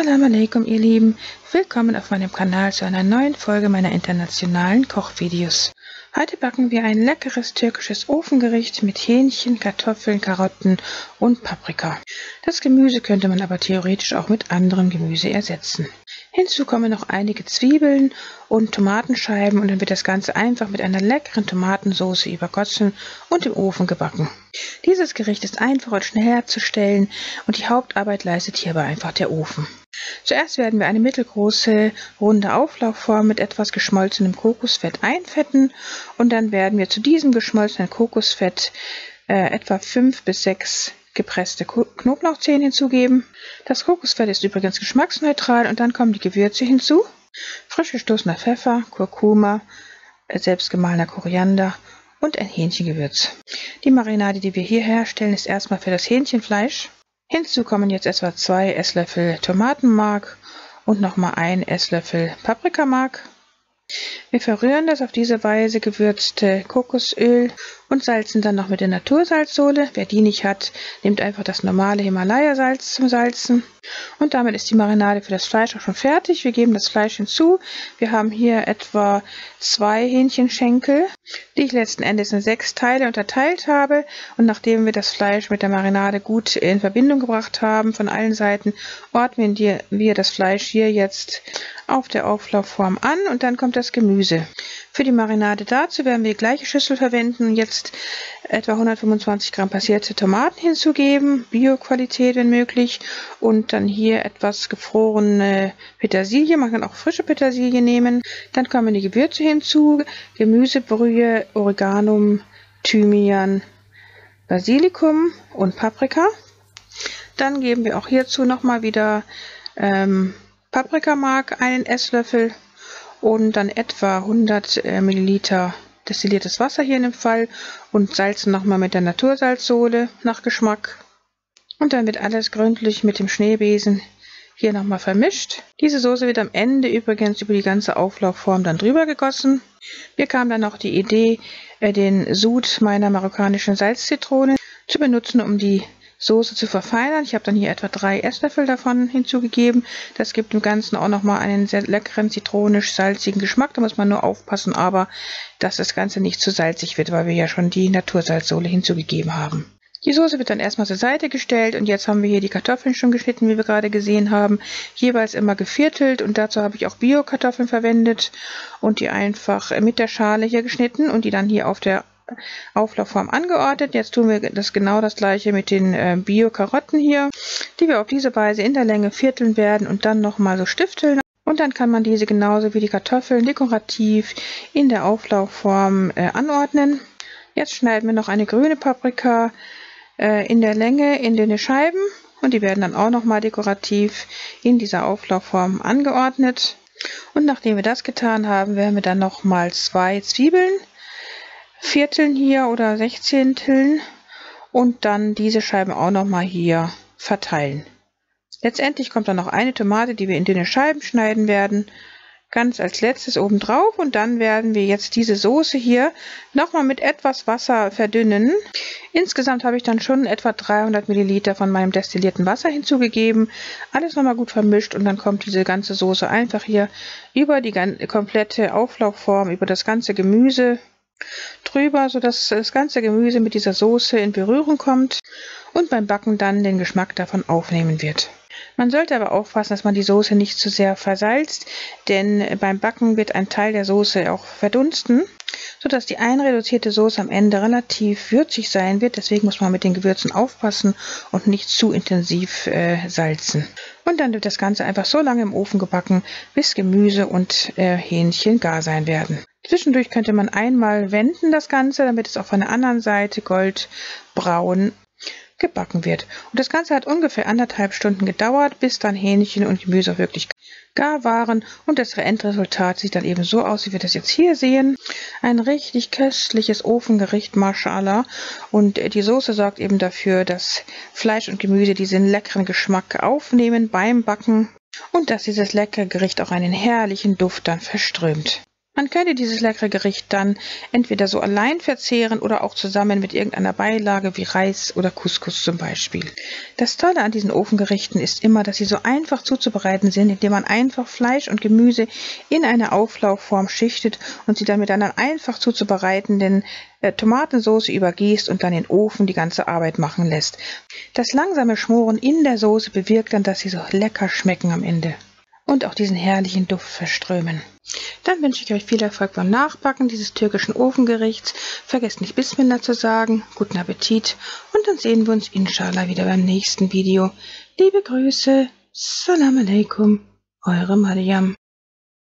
Assalamu alaikum, ihr Lieben. Willkommen auf meinem Kanal zu einer neuen Folge meiner internationalen Kochvideos. Heute backen wir ein leckeres türkisches Ofengericht mit Hähnchen, Kartoffeln, Karotten und Paprika. Das Gemüse könnte man aber theoretisch auch mit anderem Gemüse ersetzen. Hinzu kommen noch einige Zwiebeln und Tomatenscheiben und dann wird das Ganze einfach mit einer leckeren Tomatensauce übergossen und im Ofen gebacken. Dieses Gericht ist einfach und schnell herzustellen und die Hauptarbeit leistet hierbei einfach der Ofen. Zuerst werden wir eine mittelgroße runde Auflaufform mit etwas geschmolzenem Kokosfett einfetten und dann werden wir zu diesem geschmolzenen Kokosfett etwa 5 bis 6 gepresste Knoblauchzehen hinzugeben. Das Kokosfett ist übrigens geschmacksneutral und dann kommen die Gewürze hinzu. Frisch gestoßener Pfeffer, Kurkuma, selbstgemahlener Koriander und ein Hähnchengewürz. Die Marinade, die wir hier herstellen, ist erstmal für das Hähnchenfleisch. Hinzu kommen jetzt etwa 2 Esslöffel Tomatenmark und nochmal 1 Esslöffel Paprikamark. Wir verrühren das auf diese Weise gewürzte Kokosöl und salzen dann noch mit der Natursalzsohle. Wer die nicht hat, nimmt einfach das normale Himalaya-Salz zum Salzen. Und damit ist die Marinade für das Fleisch auch schon fertig. Wir geben das Fleisch hinzu. Wir haben hier etwa 2 Hähnchenschenkel, die ich letzten Endes in 6 Teile unterteilt habe. Und nachdem wir das Fleisch mit der Marinade gut in Verbindung gebracht haben von allen Seiten, ordnen wir das Fleisch hier jetzt auf der Auflaufform an und dann kommt das Gemüse. Für die Marinade dazu werden wir die gleiche Schüssel verwenden und jetzt etwa 125 Gramm passierte Tomaten hinzugeben, Bio-Qualität wenn möglich, und dann hier etwas gefrorene Petersilie, man kann auch frische Petersilie nehmen. Dann kommen die Gewürze hinzu, Gemüsebrühe, Oreganum, Thymian, Basilikum und Paprika. Dann geben wir auch hierzu nochmal wieder Paprikamark, einen Esslöffel und dann etwa 100 Milliliter destilliertes Wasser hier in dem Fall und salzen nochmal mit der Natursalzsohle nach Geschmack. Und dann wird alles gründlich mit dem Schneebesen hier nochmal vermischt. Diese Soße wird am Ende übrigens über die ganze Auflaufform dann drüber gegossen. Mir kam dann noch die Idee, den Sud meiner marokkanischen Salzzitrone zu benutzen, um die Soße zu verfeinern. Ich habe dann hier etwa 3 Esslöffel davon hinzugegeben. Das gibt dem Ganzen auch nochmal einen sehr leckeren, zitronisch-salzigen Geschmack. Da muss man nur aufpassen, aber dass das Ganze nicht zu salzig wird, weil wir ja schon die Natursalzsohle hinzugegeben haben. Die Soße wird dann erstmal zur Seite gestellt und jetzt haben wir hier die Kartoffeln schon geschnitten, wie wir gerade gesehen haben. Jeweils immer geviertelt und dazu habe ich auch Bio-Kartoffeln verwendet und die einfach mit der Schale hier geschnitten und die dann hier auf der Auflaufform angeordnet. Jetzt tun wir genau das gleiche mit den Bio-Karotten hier, die wir auf diese Weise in der Länge vierteln werden und dann nochmal so stifteln. Und dann kann man diese genauso wie die Kartoffeln dekorativ in der Auflaufform anordnen. Jetzt schneiden wir noch eine grüne Paprika in der Länge in dünne Scheiben und die werden dann auch nochmal dekorativ in dieser Auflaufform angeordnet. Und nachdem wir das getan haben, werden wir dann nochmal 2 Zwiebeln vierteln hier oder Sechzehnteln und dann diese Scheiben auch nochmal hier verteilen. Letztendlich kommt dann noch eine Tomate, die wir in dünne Scheiben schneiden werden, ganz als letztes oben drauf und dann werden wir jetzt diese Soße hier nochmal mit etwas Wasser verdünnen. Insgesamt habe ich dann schon etwa 300 Milliliter von meinem destillierten Wasser hinzugegeben, alles nochmal gut vermischt und dann kommt diese ganze Soße einfach hier über die komplette Auflaufform, über das ganze Gemüse drüber, sodass das ganze Gemüse mit dieser Soße in Berührung kommt und beim Backen dann den Geschmack davon aufnehmen wird. Man sollte aber aufpassen, dass man die Soße nicht zu sehr versalzt, denn beim Backen wird ein Teil der Soße auch verdunsten, sodass die einreduzierte Soße am Ende relativ würzig sein wird. Deswegen muss man mit den Gewürzen aufpassen und nicht zu intensiv salzen. Und dann wird das Ganze einfach so lange im Ofen gebacken, bis Gemüse und Hähnchen gar sein werden. Zwischendurch könnte man einmal wenden das Ganze, damit es auch von der anderen Seite goldbraun gebacken wird. Und das Ganze hat ungefähr 1,5 Stunden gedauert, bis dann Hähnchen und Gemüse auch wirklich gar waren. Und das Endresultat sieht dann eben so aus, wie wir das jetzt hier sehen. Ein richtig köstliches Ofengericht, Mashallah. Und die Soße sorgt eben dafür, dass Fleisch und Gemüse diesen leckeren Geschmack aufnehmen beim Backen und dass dieses leckere Gericht auch einen herrlichen Duft dann verströmt. Man könnte dieses leckere Gericht dann entweder so allein verzehren oder auch zusammen mit irgendeiner Beilage wie Reis oder Couscous zum Beispiel. Das Tolle an diesen Ofengerichten ist immer, dass sie so einfach zuzubereiten sind, indem man einfach Fleisch und Gemüse in eine Auflaufform schichtet und sie dann mit einer einfach zuzubereitenden Tomatensauce übergießt und dann in den Ofen die ganze Arbeit machen lässt. Das langsame Schmoren in der Soße bewirkt dann, dass sie so lecker schmecken am Ende und auch diesen herrlichen Duft verströmen. Dann wünsche ich euch viel Erfolg beim Nachbacken dieses türkischen Ofengerichts. Vergesst nicht Bismillah zu sagen. Guten Appetit und dann sehen wir uns inshallah wieder beim nächsten Video. Liebe Grüße. Salam alaikum. Eure Mariam.